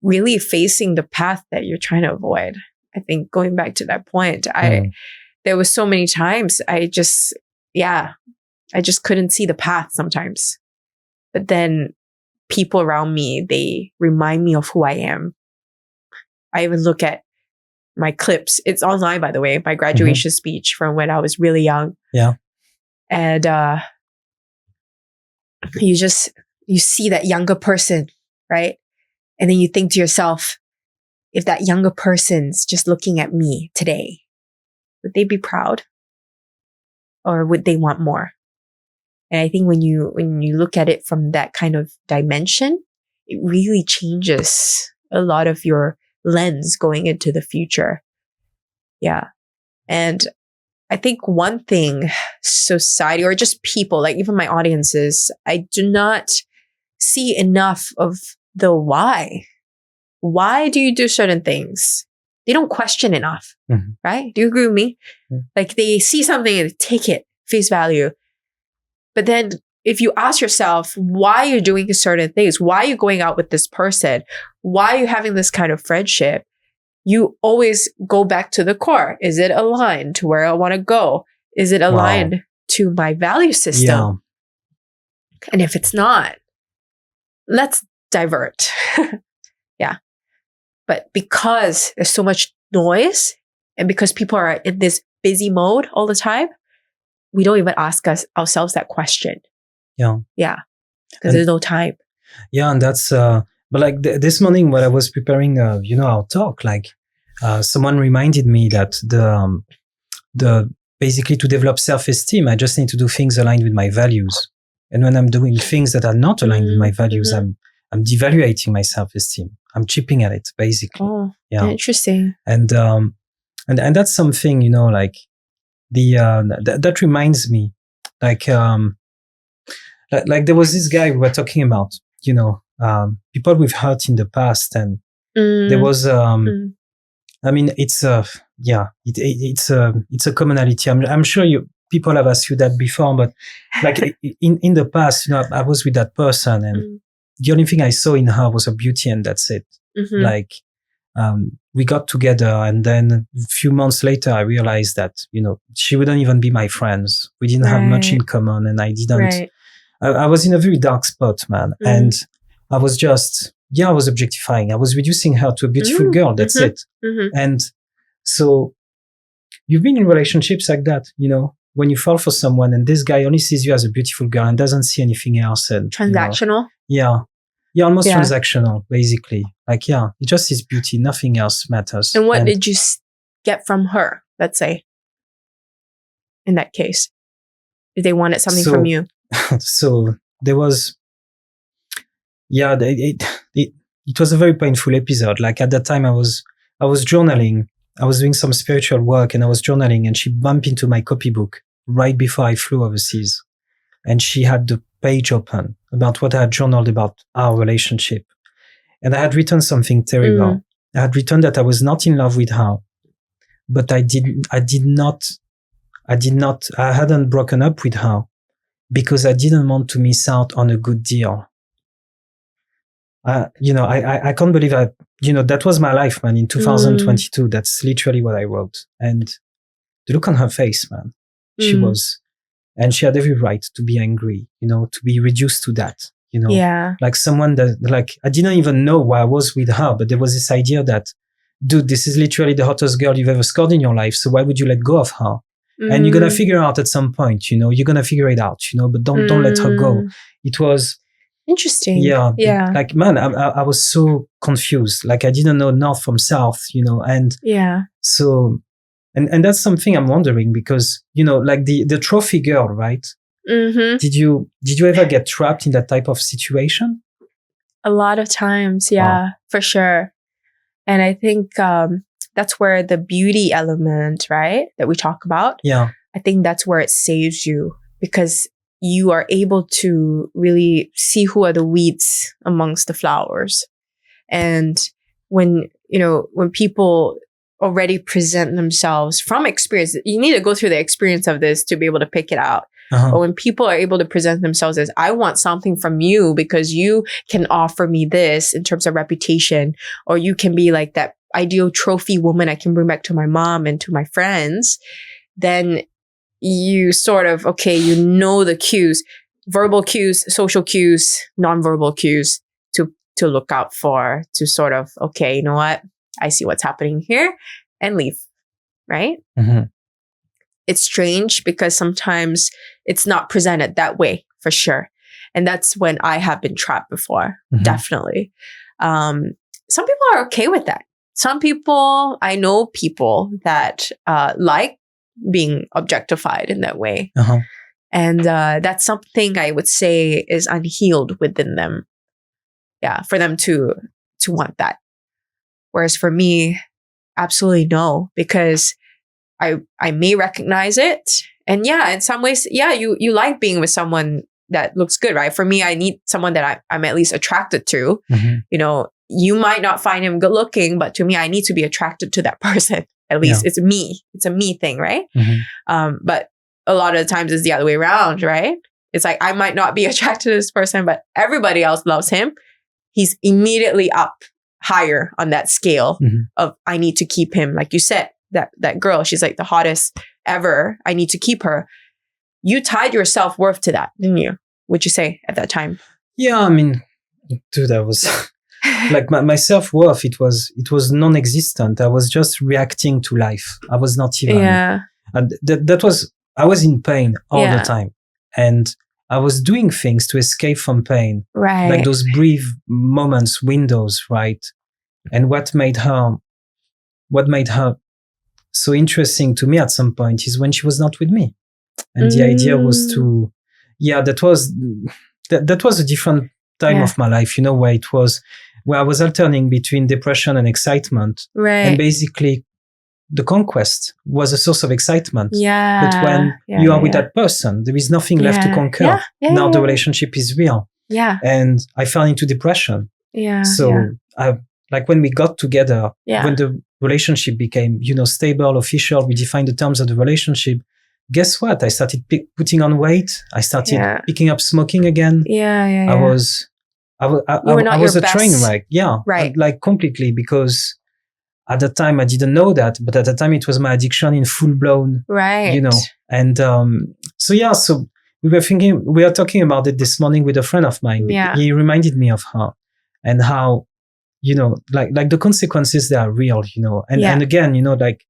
really facing the path that you're trying to avoid. I think going back to that point, there was so many times I just couldn't see the path sometimes. But then people around me, they remind me of who I am. I even look at my clips. It's online, by the way, my graduation speech from when I was really young.
Yeah.
And you see that younger person, right? And then you think to yourself, if that younger person's just looking at me today, would they be proud? Or would they want more? And I think when you look at it from that kind of dimension, it really changes a lot of your lens going into the future. Yeah. And I think one thing society, or just people, like even my audiences, I do not see enough of the why. Why do you do certain things? They don't question enough, right? Do you agree with me? Mm-hmm. Like, they see something and they take it face value. But then if you ask yourself why you're doing certain things, why are you going out with this person, why are you having this kind of friendship, you always go back to the core. Is it aligned to where I want to go? Is it aligned to my value system?
Yeah.
And if it's not, let's divert. Yeah. But because there's so much noise, and because people are in this busy mode all the time, we don't even ask ourselves that question.
Yeah.
Yeah. Because there's no time.
Yeah. And that's, but like this morning when I was preparing, our talk, like, someone reminded me that the basically to develop self-esteem, I just need to do things aligned with my values. And when I'm doing things that are not aligned with my values, I'm devaluating my self-esteem. I'm chipping at it, basically.
Oh, yeah. Interesting.
And that's something, like that reminds me, like there was this guy we were talking about, people we've hurt in the past, and there was, I mean, it's a commonality. I'm sure people have asked you that before, but like in the past, I was with that person, and the only thing I saw in her was her beauty, and that's it. Like, we got together, and then a few months later, I realized that, she wouldn't even be my friends. We didn't have much in common, and I didn't.
Right.
I was in a very dark spot, man. And I was just, I was objectifying. I was reducing her to a beautiful girl. That's it. And so you've been in relationships like that, when you fall for someone and this guy only sees you as a beautiful girl and doesn't see anything else. And
transactional.
Almost transactional, basically. Like, it just is beauty. Nothing else matters.
And what did you get from her, let's say, in that case? If they wanted something from you?
So there was, it was a very painful episode. Like at that time I was journaling. I was doing some spiritual work and I was journaling, and she bumped into my copybook right before I flew overseas. And she had the page open about what I had journaled about our relationship. And I had written something terrible. I had written that I was not in love with her, but I hadn't broken up with her because I didn't want to miss out on a good deal. I can't believe that was my life, man, in 2022. That's literally what I wrote. And the look on her face, man, and she had every right to be angry, to be reduced to that, like someone that, like, I didn't even know why I was with her, but there was this idea that, dude, this is literally the hottest girl you've ever scored in your life. So why would you let go of her? And you're going to figure out at some point, you're going to figure it out, but don't let her go. It was
interesting.
Yeah. Like, man, I was so confused. Like, I didn't know north from south, and so, and that's something I'm wondering, because, like the trophy girl, right? Did you ever get trapped in that type of situation?
A lot of times. For sure. And I think, that's where the beauty element, right, that we talk about. I think that's where it saves you, because you are able to really see who are the weeds amongst the flowers. And when people already present themselves from experience, you need to go through the experience of this to be able to pick it out. But when people are able to present themselves as, I want something from you because you can offer me this in terms of reputation, or you can be like that ideal trophy woman I can bring back to my mom and to my friends, then you sort of, the cues, verbal cues, social cues, nonverbal cues to look out for, to sort of, you know what? I see what's happening here, and leave, right? It's strange because sometimes it's not presented that way, for sure. And that's when I have been trapped before, definitely. Some people are okay with that. Some people, I know people that like being objectified in that way. And that's something I would say is unhealed within them. Yeah, for them to want that. Whereas for me, absolutely no, because I may recognize it. And in some ways, you like being with someone that looks good, right? For me, I need someone that I'm at least attracted to. You might not find him good looking, but to me, I need to be attracted to that person. At least it's me. It's a me thing, right? But a lot of the times it's the other way around, right? It's like, I might not be attracted to this person, but everybody else loves him. He's immediately up higher on that scale of, I need to keep him. Like you said, that girl, she's like the hottest ever. I need to keep her. You tied your self-worth to that, didn't you? Would you say at that time? Yeah, I mean, dude, I was like my self-worth, it was non-existent. I was just reacting to life. I was not even, and I was in pain all the time. And I was doing things to escape from pain. Right. Like those brief moments, windows, right? And what made her so interesting to me at some point is when she was not with me. And the idea was to, that was a different time of my life, where I was alternating between depression and excitement. Right. And basically the conquest was a source of excitement. Yeah. But when you are with that person, there is nothing left to conquer. Now the relationship is real. Yeah. And I fell into depression. Yeah. So like when we got together, when the relationship became, stable, official, we defined the terms of the relationship. Guess what? I started putting on weight. I started picking up smoking again. I was a train wreck. Yeah. Right. Like completely, because
at the time I didn't know that, but at the time it was my addiction in full blown,
right?
And so we were talking about it this morning with a friend of mine.
Yeah.
He reminded me of her and how, like the consequences, they are real, and again, like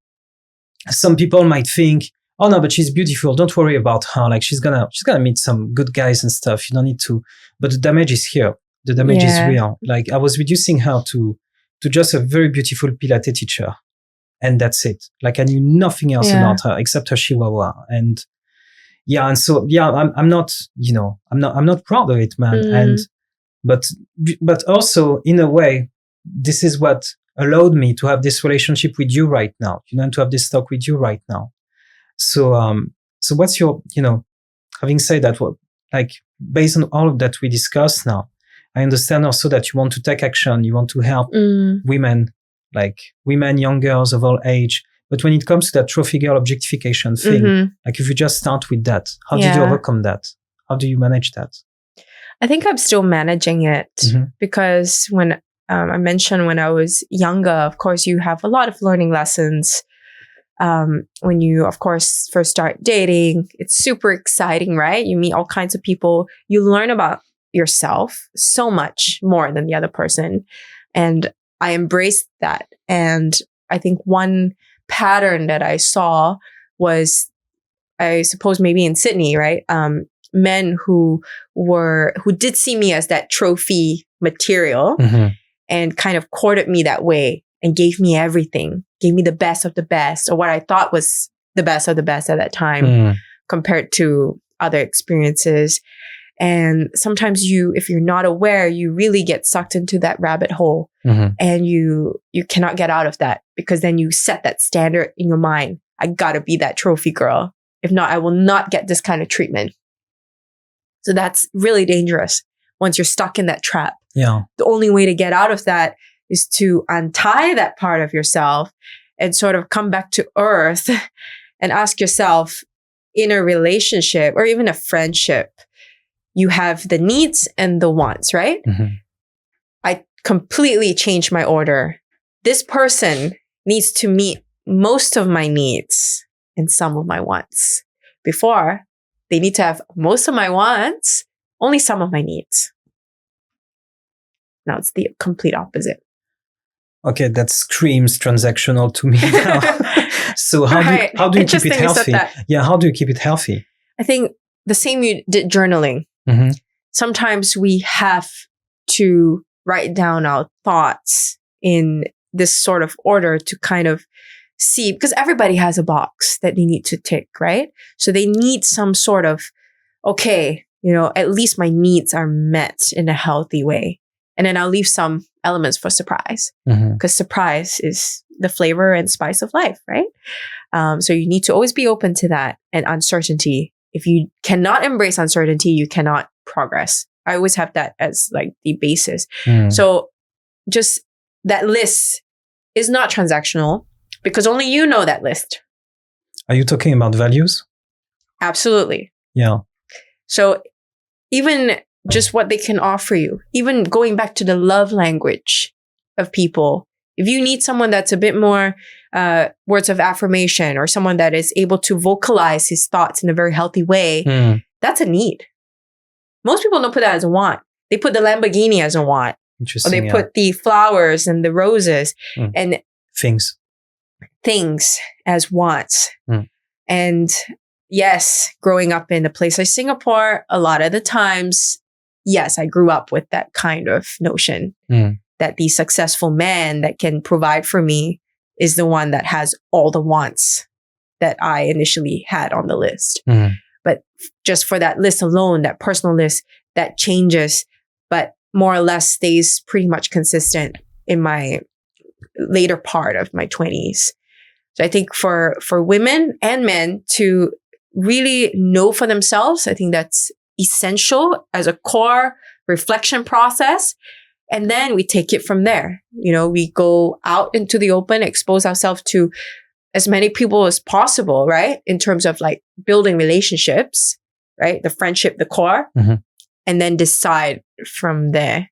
some people might think, oh no, but she's beautiful, don't worry about her, like she's gonna meet some good guys and stuff, you don't need to, but the damage is here, the damage is real. Like I was reducing her to just a very beautiful Pilates teacher, and that's it. Like I knew nothing else about her except her chihuahua. And so I'm not proud of it, man. And but also in a way, this is what allowed me to have this relationship with you right now, and to have this talk with you right now. So what's your, having said that, like based on all of that we discussed now, I understand also that you want to take action, you want to help women, like women, young girls of all age. But when it comes to that trophy girl objectification thing, like if you just start with that, how did you overcome that? How do you manage that?
I think I'm still managing it because when I mentioned when I was younger, of course, you have a lot of learning lessons. When you, of course, first start dating, it's super exciting, right? You meet all kinds of people. You learn about yourself so much more than the other person. And I embraced that. And I think one pattern that I saw was, I suppose maybe in Sydney, right? Men who did see me as that trophy material and kind of courted me that way and gave me everything, gave me the best of the best, or what I thought was the best of the best at that time compared to other experiences. And sometimes if you're not aware, you really get sucked into that rabbit hole and you cannot get out of that, because then you set that standard in your mind. I gotta be that trophy girl. If not, I will not get this kind of treatment. So that's really dangerous once you're stuck in that trap.
Yeah.
The only way to get out of that is to untie that part of yourself and sort of come back to earth and ask yourself, in a relationship or even a friendship, you have the needs and the wants, right? I completely changed my order. This person needs to meet most of my needs and some of my wants. Before, they need to have most of my wants, only some of my needs. Now it's the complete opposite.
Okay, that screams transactional to me now. So how do you keep it healthy? Yeah, how do you keep it healthy?
I think the same you did journaling. Sometimes we have to write down our thoughts in this sort of order to kind of see, because everybody has a box that they need to tick, right? So they need some sort of, okay, at least my needs are met in a healthy way. And then I'll leave some elements for surprise, because surprise is the flavor and spice of life, right? So you need to always be open to that and uncertainty. If you cannot embrace uncertainty, you cannot progress. I always have that as like the basis. So just that list is not transactional because only you know that list.
Are you talking about values?
Absolutely.
Yeah. So
even just what they can offer you, even going back to the love language of people. If you need someone that's a bit more words of affirmation, or someone that is able to vocalize his thoughts in a very healthy way, that's a need. Most people don't put that as a want. They put the Lamborghini as a want. Or they put the flowers and the roses and
things
as wants. And yes, growing up in a place like Singapore, a lot of the times, yes, I grew up with that kind of notion that the successful man that can provide for me is the one that has all the wants that I initially had on the list. But just for that list alone, that personal list, that changes, but more or less stays pretty much consistent in my later part of my 20s. So I think for women and men to really know for themselves, I think that's essential as a core reflection process. And then we take it from there. We go out into the open, expose ourselves to as many people as possible, right? In terms of like building relationships, right? The friendship, the core, and then decide from there.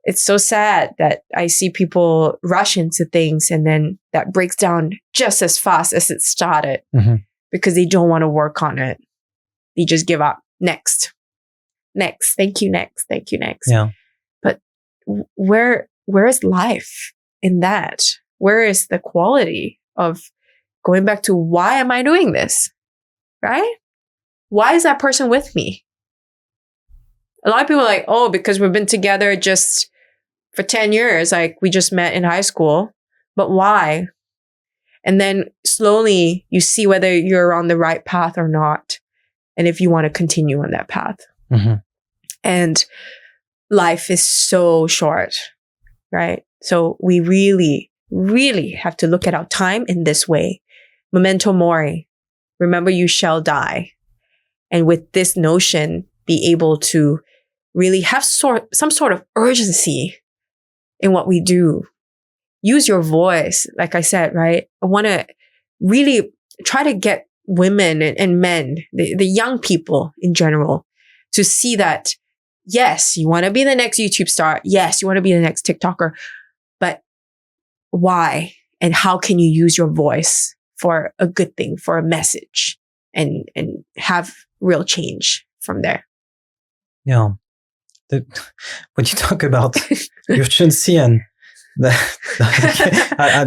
it's so sad that I see people rush into things and then that breaks down just as fast as it started because they don't want to work on it. They just give up. Next. Thank you. Next.
Yeah.
But where is life in that? Where is the quality of going back to why am I doing this? Right? Why is that person with me? A lot of people are like, oh, because we've been together just for 10 years. Like we just met in high school. But why? And then slowly you see whether you're on the right path or not. And if you want to continue on that path. And life is so short, right? So we really, really have to look at our time in this way. Memento mori. Remember, you shall die. And with this notion, be able to really have some sort of urgency in what we do. Use your voice. Like I said, right? I want to really try to get women and men, the young people in general, to see that, yes, you want to be the next YouTube star. Yes, you want to be the next TikToker. But why? And how can you use your voice for a good thing, for a message, and have real change from there?
Yeah. When you talk about urgency and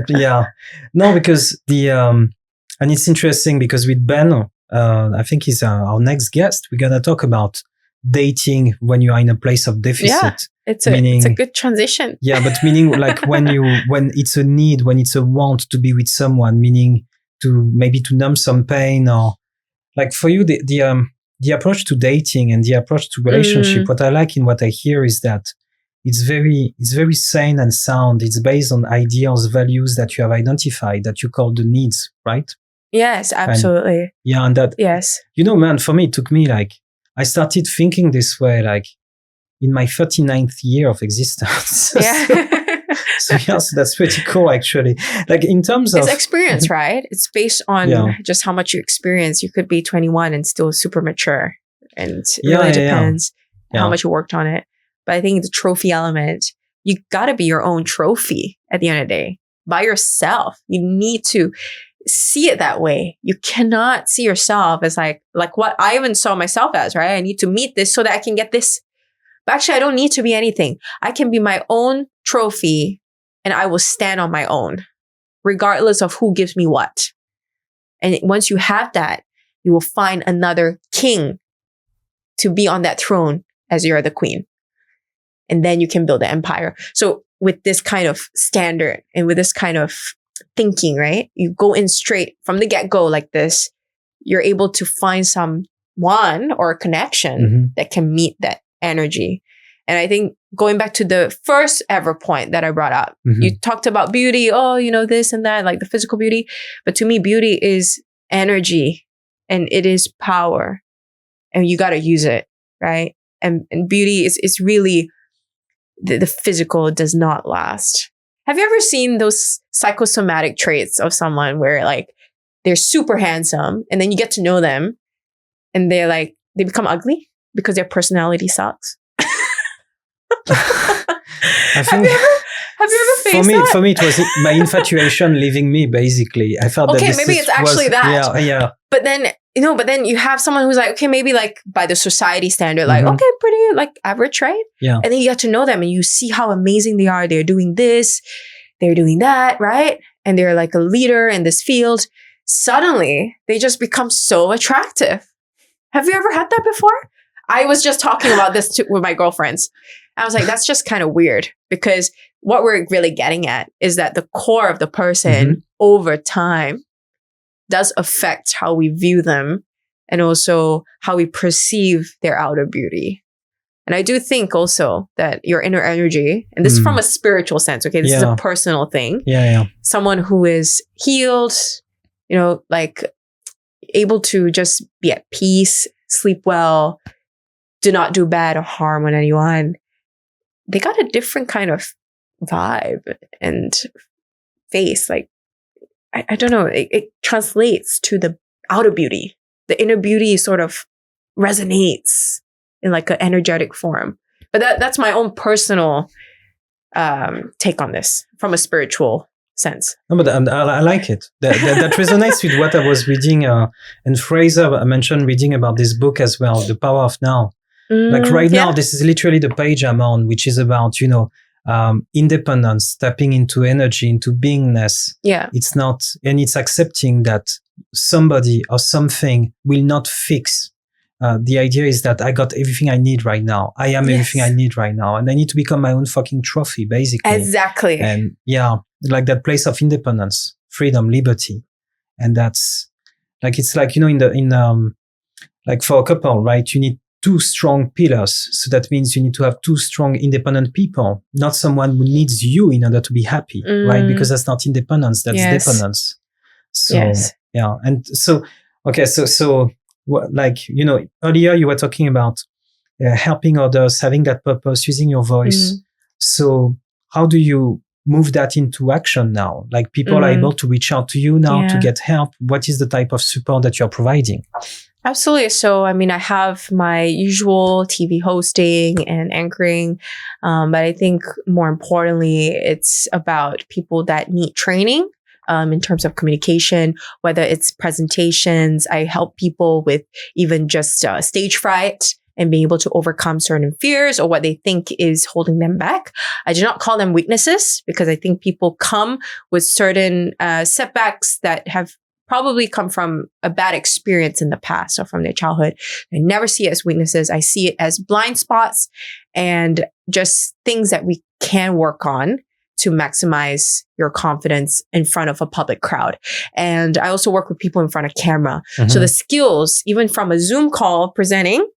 yeah. No, because and it's interesting because with Ben, I think he's our next guest, we're going to talk about dating when you are in a place of deficit.
Yeah, it's a good transition.
Yeah, but meaning like when it's a need, when it's a want to be with someone, meaning to maybe to numb some pain, or like for you, the approach to dating and the approach to relationship, what I like in what I hear is that it's very sane and sound. It's based on ideals, values that you have identified that you call the needs, right?
Yes, absolutely.
And that,
yes.
You know, man, for me, it took me like, I started thinking this way, like in my 39th year of existence.
Yeah.
So that's pretty cool, actually. Like in terms of...
It's experience, right? It's based on just how much you experience. You could be 21 and still super mature. And it really depends how much you worked on it. But I think the trophy element, you got to be your own trophy at the end of the day. By yourself. You need to see it that way. You cannot see yourself as like what I even saw myself as, right? I need to meet this so that I can get this. But actually, I don't need to be anything. I can be my own trophy and I will stand on my own, regardless of who gives me what. And once you have that, you will find another king to be on that throne as you're the queen. And then you can build an empire. So with this kind of standard and with this kind of thinking, right? You go in straight from the get-go like this, you're able to find someone or a connection that can meet that energy. And I think going back to the first ever point that I brought up, you talked about beauty, this and that, like the physical beauty. But to me, beauty is energy and it is power. And you got to use it, right? And beauty is really, the physical does not last. Have you ever seen those psychosomatic traits of someone where like they're super handsome and then you get to know them and they're like, they become ugly because their personality sucks?
I think
have you ever faced that?
For me, it was my infatuation leaving me, basically. I felt that
maybe it's actually that.
Yeah.
But then you have someone who's like, okay, maybe like by the society standard, like, okay, pretty like average, right?
Yeah.
And then you get to know them and you see how amazing they are. They're doing this, they're doing that, right? And they're like a leader in this field. Suddenly, they just become so attractive. Have you ever had that before? I was just talking about this with my girlfriends. I was like, that's just kind of weird because what we're really getting at is that the core of the person over time does affect how we view them and also how we perceive their outer beauty. And I do think also that your inner energy, and this is from a spiritual sense, okay? This is a personal thing.
Yeah.
Someone who is healed, like able to just be at peace, sleep well, do not do bad or harm on anyone. They got a different kind of vibe and face. Like, I don't know. It translates to the outer beauty. The inner beauty sort of resonates in like an energetic form. But that's my own personal take on this from a spiritual sense.
No, but I like it. That resonates with what I was reading. And Fraser mentioned reading about this book as well, The Power of Now. Like right now, this is literally the page I'm on, which is about, independence, tapping into energy, into beingness.
Yeah.
It's not, and it's accepting that somebody or something will not fix. The idea is that I got everything I need right now. I am everything I need right now. And I need to become my own fucking trophy, basically.
Exactly.
And like that place of independence, freedom, liberty. And that's like, it's like, like for a couple, right? You need 2 strong pillars. So that means you need to have 2 strong independent people, not someone who needs you in order to be happy, right? Because that's not independence, that's dependence. So, yeah. And so, okay. So like, earlier you were talking about helping others, having that purpose, using your voice. So how do you move that into action now? Like people are able to reach out to you now to get help. What is the type of support that you're providing?
Absolutely. So, I have my usual TV hosting and anchoring. But I think more importantly, it's about people that need training. In terms of communication, whether it's presentations, I help people with even just stage fright and being able to overcome certain fears or what they think is holding them back. I do not call them weaknesses because I think people come with certain setbacks that have probably come from a bad experience in the past or from their childhood. I never see it as weaknesses. I see it as blind spots and just things that we can work on to maximize your confidence in front of a public crowd. And I also work with people in front of camera. So the skills, even from a Zoom call presenting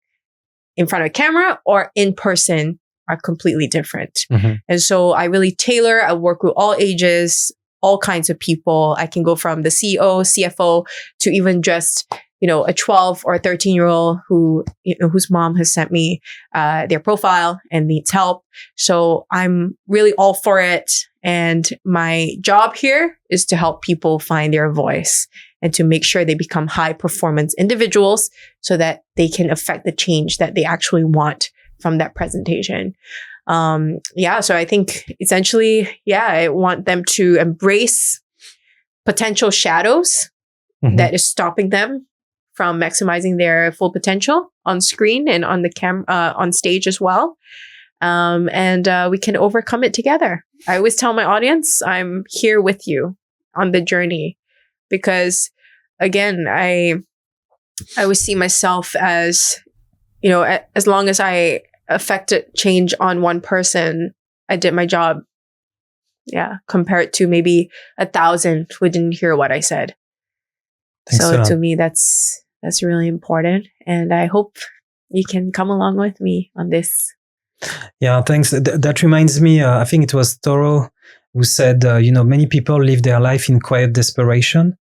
in front of a camera or in person, are completely different. And so I really tailor, I work with all ages, all kinds of people. I can go from the CEO, CFO to even just, a 12 or 13-year-old whose mom has sent me their profile and needs help. So I'm really all for it. And my job here is to help people find their voice and to make sure they become high performance individuals so that they can affect the change that they actually want from that presentation. So I think essentially, I want them to embrace potential shadows that is stopping them from maximizing their full potential on screen and on the on stage as well. And we can overcome it together. I always tell my audience, I'm here with you on the journey because again, I always see myself as, as long as I affected change on one person, I did my job. Yeah. Compared to maybe 1,000 who didn't hear what I said.
Thanks
so to me, that's really important. And I hope you can come along with me on this.
Yeah, thanks. That reminds me, I think it was Thoreau who said, many people live their life in quiet desperation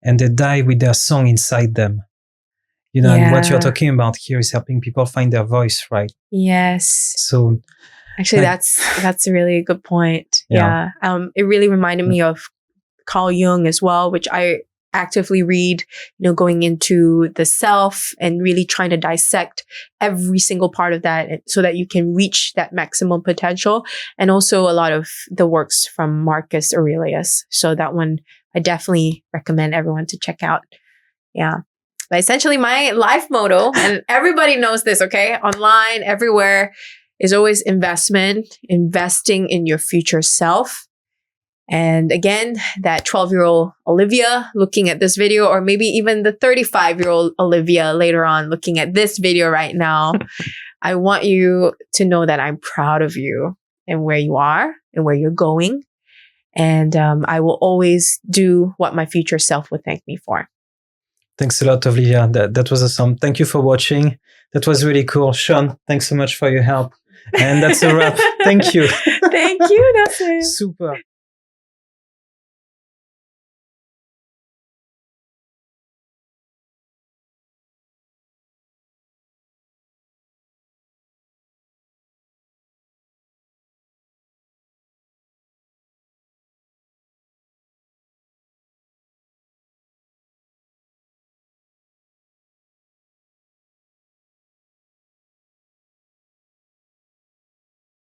and they die with their song inside them. And what you're talking about here is helping people find their voice, right?
Yes.
So
actually, that's a really good point. Yeah. It really reminded me of Carl Jung as well, which I actively read, going into the self and really trying to dissect every single part of that so that you can reach that maximum potential. And also a lot of the works from Marcus Aurelius. So that one I definitely recommend everyone to check out. Yeah. But essentially my life motto, and everybody knows this, okay? Online, everywhere, is always investing in your future self. And again, that 12-year-old Olivia looking at this video, or maybe even the 35-year-old Olivia later on looking at this video right now, I want you to know that I'm proud of you and where you are and where you're going. And I will always do what my future self would thank me for.
Thanks a lot, Olivia. That was awesome. Thank you for watching. That was really cool. Sean, thanks so much for your help. And that's a wrap. Thank you.
Thank you, Nassim.
Super.